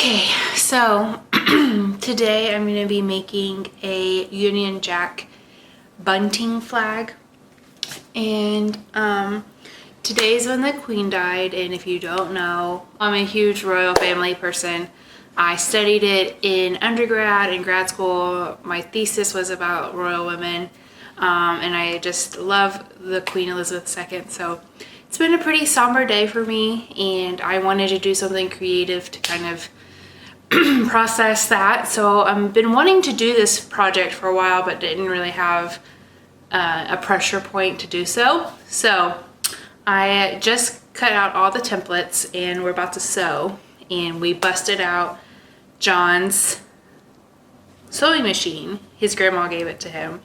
Okay, so today I'm going to be making a Union Jack bunting flag, and today's when the Queen died. And if you don't know, I'm a huge royal family person. I studied it in undergrad and grad school. My thesis was about royal women, and I just love the Queen Elizabeth II. So it's been a pretty somber day for me, and I wanted to do something creative to kind of process that. So I've been wanting to do this project for a while, but didn't really have a pressure point to do so. So I just cut out all the templates and we're about to sew, and we busted out John's sewing machine. His grandma gave it to him,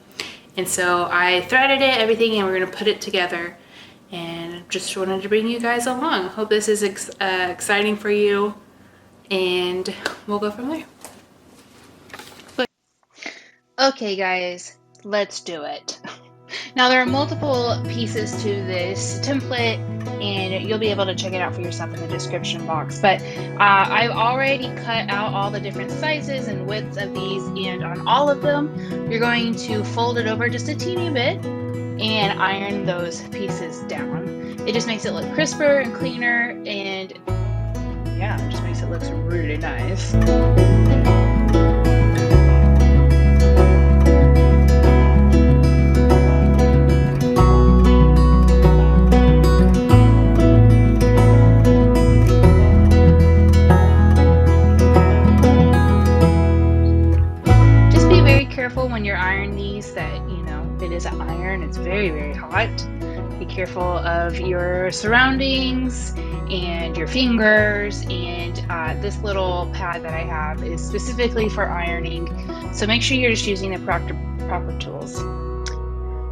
and so I threaded it, everything, and we're gonna put it together, and just wanted to bring you guys along. Hope this is exciting for you, and we'll go from there. Okay guys, let's do it. Now there are multiple pieces to this template, and you'll be able to check it out for yourself in the description box, but I've already cut out all the different sizes and widths of these, and on all of them you're going to fold it over just a teeny bit and iron those pieces down. It just makes it look crisper and cleaner, and yeah, it just makes it look really nice. Just be very careful when you're ironing these that, it is an iron. It's very, very hot. Be careful of your surroundings and your fingers, and this little pad that I have is specifically for ironing, so make sure you're just using the proper tools.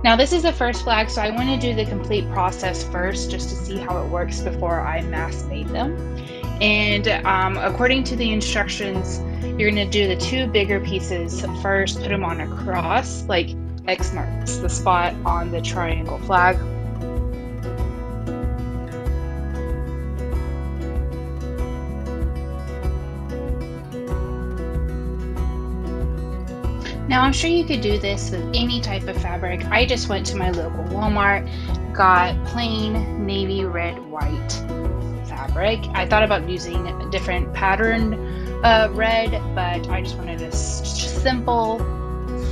Now this is the first flag, so I want to do the complete process first just to see how it works before I mass made them. And according to the instructions, you're going to do the two bigger pieces first, put them on a cross, like X marks the spot on the triangle flag. Now I'm sure you could do this with any type of fabric. I just went to my local Walmart, got plain navy red white fabric. I thought about using a different pattern red, but I just wanted a simple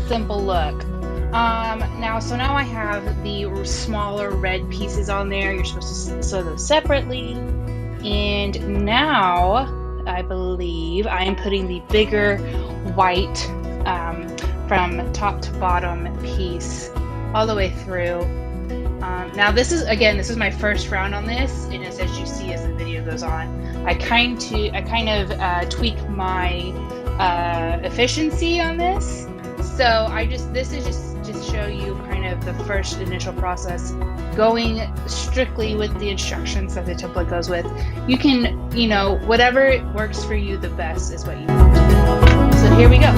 look. Now I have the smaller red pieces on there. You're supposed to sew those separately, and now I believe I am putting the bigger white from top to bottom piece all the way through. Now this is my first round on this, and as you see as the video goes on, I kind of tweak my efficiency on this. So this is just to show you kind of the first initial process, going strictly with the instructions that the template goes with. You can, whatever works for you the best is what you need to do. So here we go.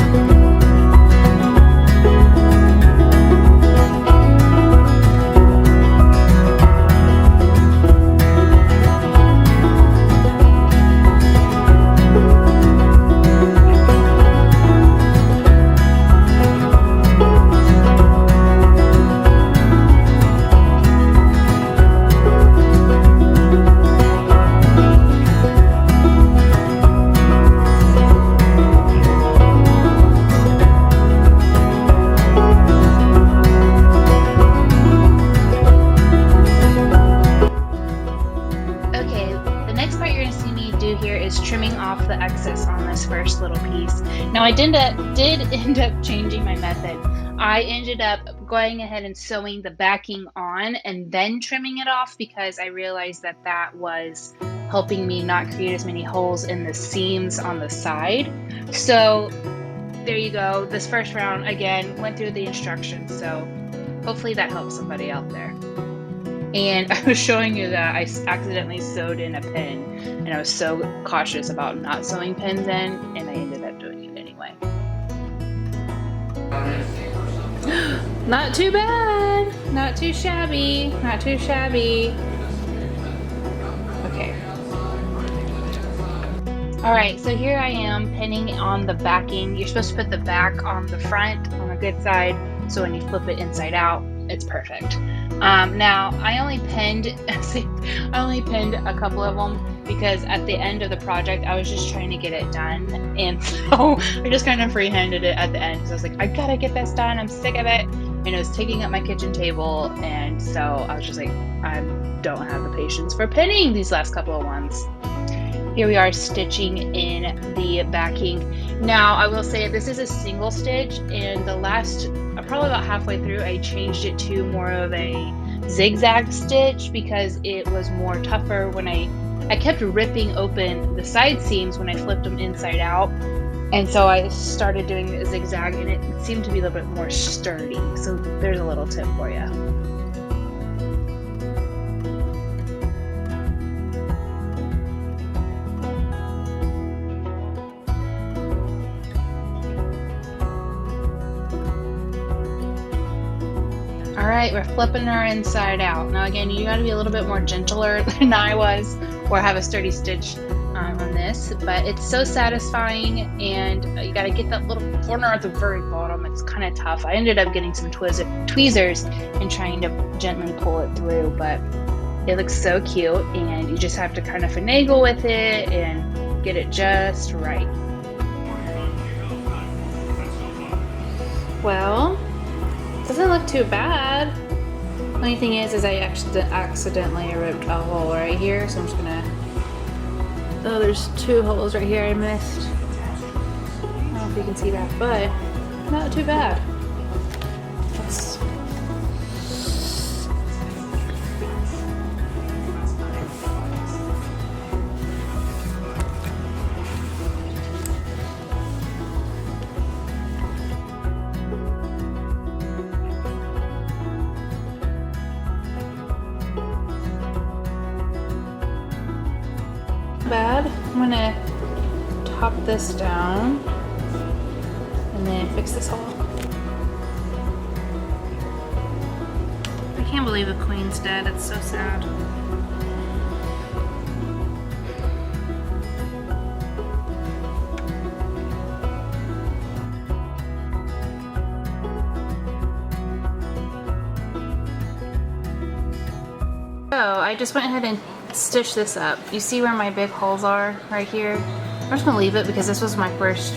Trimming off the excess on this first little piece. Now I did end up changing my method. I ended up going ahead and sewing the backing on and then trimming it off, because I realized that was helping me not create as many holes in the seams on the side. So there you go. This first round, again, went through the instructions, so hopefully that helps somebody out there. And I was showing you that I accidentally sewed in a pin, and I was so cautious about not sewing pins in, and I ended up doing it anyway. Not too bad, not too shabby, not too shabby. Okay. All right, so here I am pinning on the backing. You're supposed to put the back on the front on the good side, so when you flip it inside out, it's perfect. Now I only pinned a couple of them because at the end of the project I was just trying to get it done, and so I just kind of freehanded it at the end because I was like, I gotta get this done, I'm sick of it, and it was taking up my kitchen table, and so I was just like, I don't have the patience for pinning these last couple of ones. Here we are stitching in the backing. Now I will say this is a single stitch, and the last probably about halfway through I changed it to more of a zigzag stitch because it was more tougher when I kept ripping open the side seams when I flipped them inside out, and so I started doing the zigzag and it seemed to be a little bit more sturdy. So there's a little tip for you. All right, we're flipping her inside out. Now again, you gotta be a little bit more gentler than I was, or have a sturdy stitch on this, but it's so satisfying, and you gotta get that little corner at the very bottom. It's kind of tough. I ended up getting some tweezers and trying to gently pull it through, but it looks so cute, and you just have to kind of finagle with it and get it just right. Well, doesn't look too bad. Only thing is I accidentally ripped a hole right here, so I'm just gonna. Oh, there's 2 holes right here I missed. I don't know if you can see that, but not too bad. Let's. Bad. I'm gonna top this down and then fix this hole. I can't believe the queen's dead. It's so sad. So I just went ahead and stitch this up. You see where my big holes are right here? I'm just gonna leave it because this was my first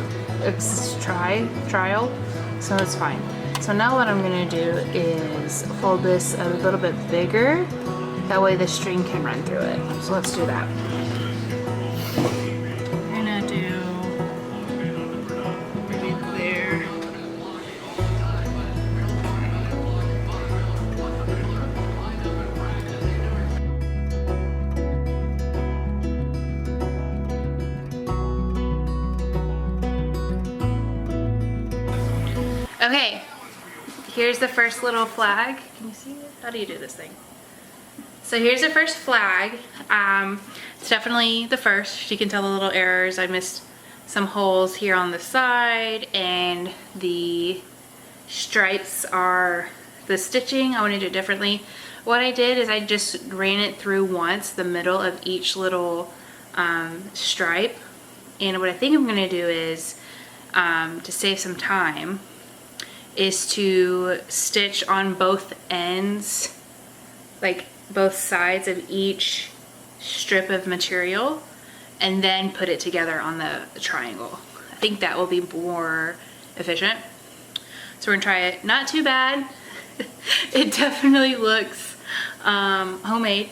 trial, so it's fine. So now what I'm gonna do is fold this a little bit bigger, that way the string can run through it. So let's do that. I'm gonna do maybe there. Okay, here's the first little flag. Can you see it? How do you do this thing? So here's the first flag. It's definitely the first. You can tell the little errors. I missed some holes here on the side, and the stripes are the stitching. I want to do it differently. What I did is I just ran it through once, the middle of each little stripe. And what I think I'm going to do is, to save some time, is to stitch on both ends, like both sides of each strip of material, and then put it together on the triangle. I think that will be more efficient. So we're gonna try it. Not too bad. It definitely looks homemade,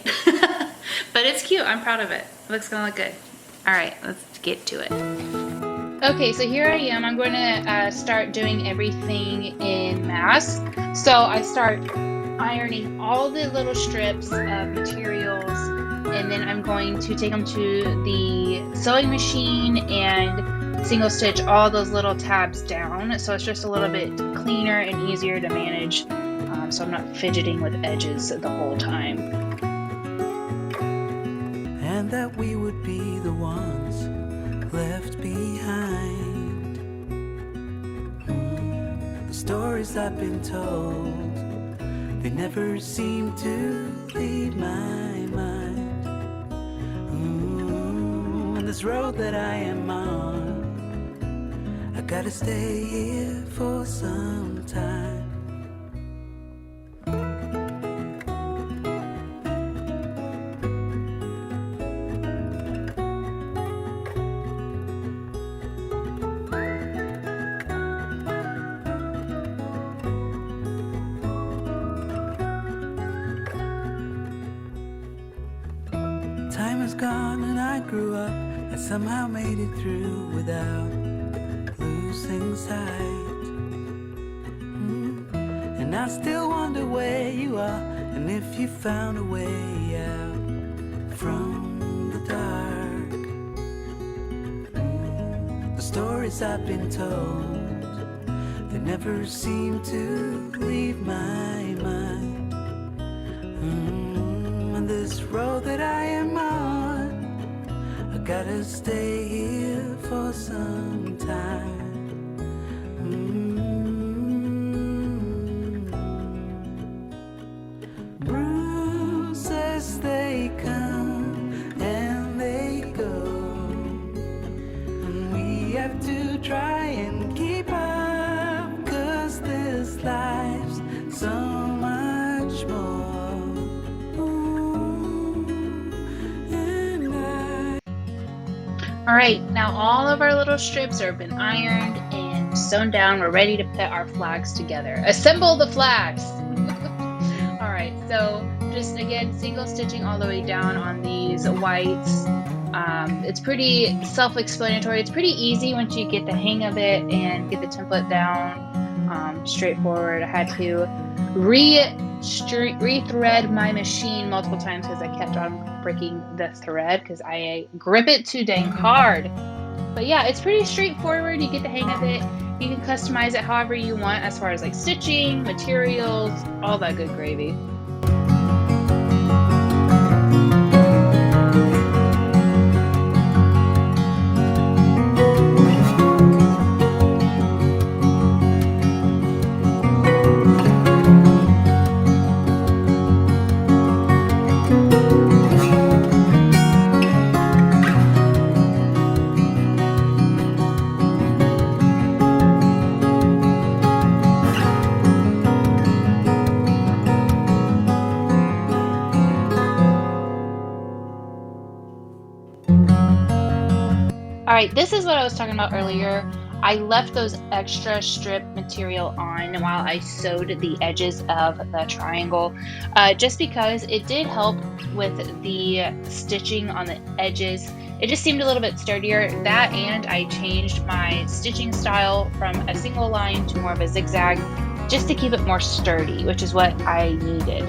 but it's cute. I'm proud of it. It looks gonna look good. All right, let's get to it. Okay, so here I am. I'm going to start doing everything in mass. So I start ironing all the little strips of materials, and then I'm going to take them to the sewing machine and single stitch all those little tabs down. So it's just a little bit cleaner and easier to manage, so I'm not fidgeting with edges the whole time. And that we would be the ones left behind. The stories I've been told, they never seem to leave my mind. on this road that I am on. I gotta stay here for some time. Time is gone and I grew up. I somehow made it through without losing sight. And I still wonder where you are, and if you found a way out from the dark. The stories I've been told, they never seem to leave my mind. On this road that I am on, I gotta stay here for some time. Bruises, they come and they go, and we have to try and keep up, 'cause this life's so much more. All right, now all of our little strips have been ironed and sewn down. We're ready to put our flags together. Assemble the flags. All right, so just again, single stitching all the way down on these whites. It's pretty self-explanatory. It's pretty easy once you get the hang of it and get the template down. Straightforward. I had to re-thread my machine multiple times because I kept on breaking the thread because I grip it too dang hard. But yeah, it's pretty straightforward. You get the hang of it. You can customize it however you want as far as like stitching, materials, all that good gravy. All right, this is what I was talking about earlier. I left those extra strip material on while I sewed the edges of the triangle, just because it did help with the stitching on the edges. It just seemed a little bit sturdier. That, and I changed my stitching style from a single line to more of a zigzag, just to keep it more sturdy, which is what I needed.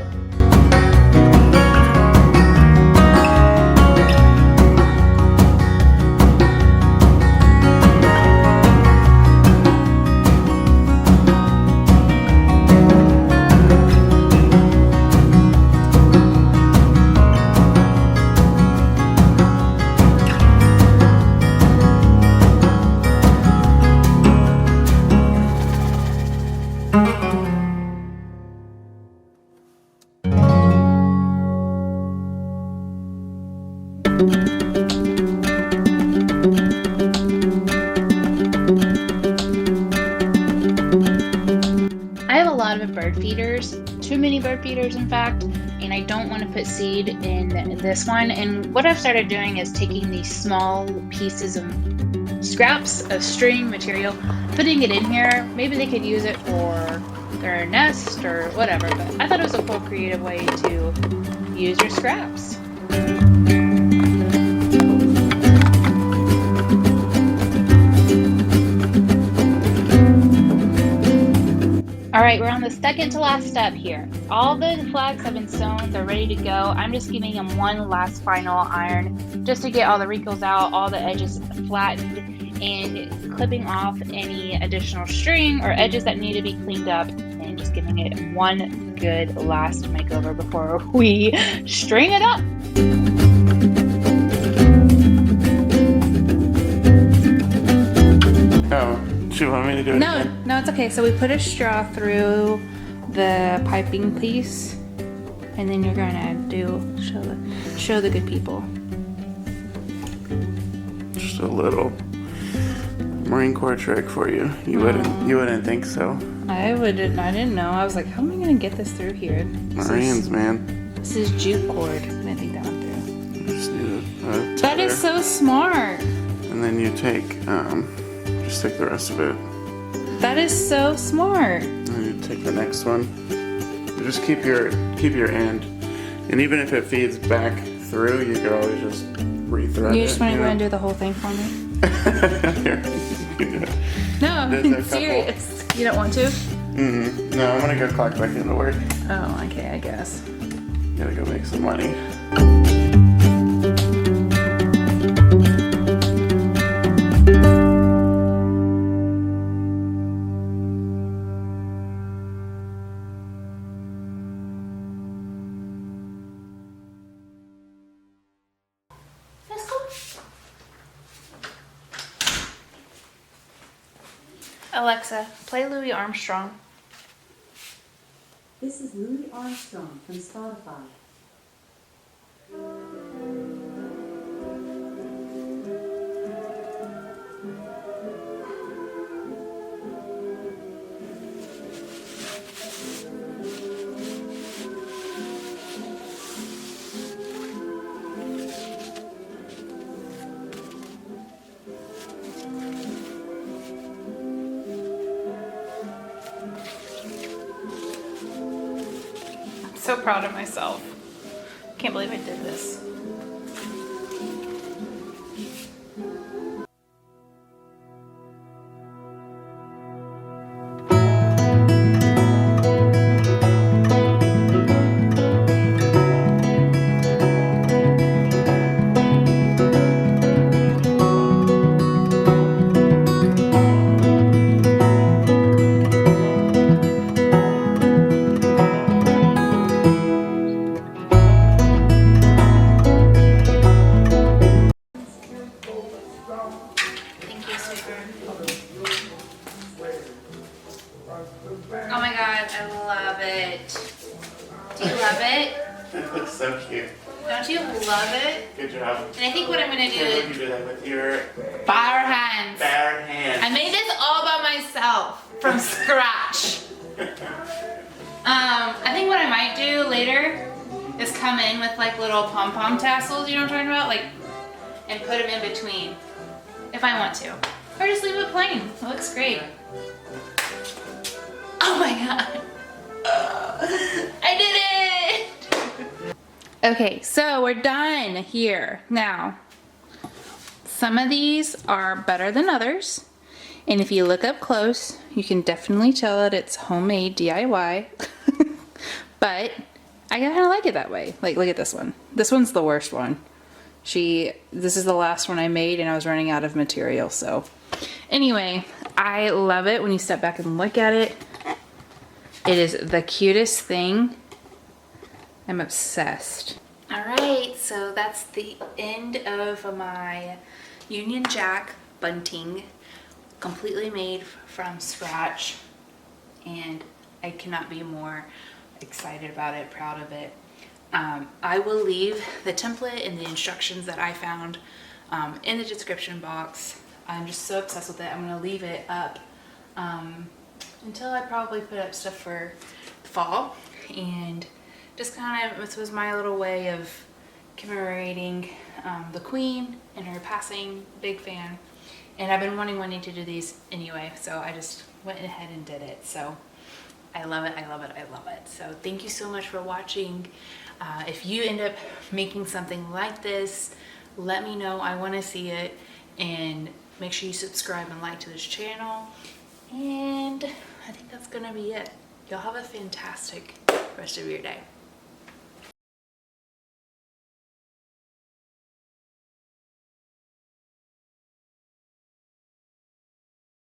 Bird feeders, too many bird feeders in fact, and I don't want to put seed in this one. And what I've started doing is taking these small pieces of scraps of string material, putting it in here. Maybe they could use it for their nest or whatever, but I thought it was a cool creative way to use your scraps. All right, we're on the second to last step here. All the flags have been sewn, they're ready to go. I'm just giving them one last final iron just to get all the wrinkles out, all the edges flattened, and clipping off any additional string or edges that need to be cleaned up, and just giving it one good last makeover before we string it up. Do you want me to do it again? No, it's okay. So we put a straw through the piping piece, and then you're gonna show the good people. Just a little Marine Corps trick for you. You wouldn't think so. I didn't know. I was like, how am I gonna get this through here? Marines, man. This is jute cord. I didn't think that went through. You just need a That is so smart. And then you just take the rest of it. That is so smart. And you take the next one. You just keep your end. And even if it feeds back through, you could always just rethread it. You just want to go and do the whole thing for me? Here. No, I'm There's a couple. serious. You don't want to? No, I'm gonna go clock back into work. Oh, okay, I guess. Gotta go make some money. Let's go. Alexa, play Louis Armstrong. This is Louis Armstrong from Spotify. So proud of myself. Can't believe I did this. Thank you, sweetheart. Oh my god, I love it. Do you love it? It looks so cute. Don't you love it? Good job. And I think what I'm gonna do You is do that with your bare hands. bare hands. I made this all by myself from scratch. I think what I might do later is come in with like little pom-pom tassels, you know what I'm talking about? Like, and put them in between, if I want to. Or just leave it plain, it looks great. Oh my god. I did it! Okay, so we're done here. Now, some of these are better than others. And if you look up close, you can definitely tell that it's homemade DIY. But I kind of like it that way. Like, look at this one. This one's the worst one. This is the last one I made and I was running out of material, so. Anyway, I love it when you step back and look at it. It is the cutest thing. I'm obsessed. All right, so that's the end of my Union Jack bunting, completely made from scratch, and I cannot be more excited about it, proud of it. I will leave the template and the instructions that I found in the description box. I'm just so obsessed with it. I'm gonna leave it up until I probably put up stuff for fall, and just kind of, this was my little way of commemorating the Queen and her passing. Big fan, and I've been wanting to do these anyway, so I just went ahead and did it. So I love it, I love it, I love it. So thank you so much for watching. If you end up making something like this, let me know. I want to see it, and make sure you subscribe and like to this channel. And I think that's gonna be it. Y'all have a fantastic rest of your day.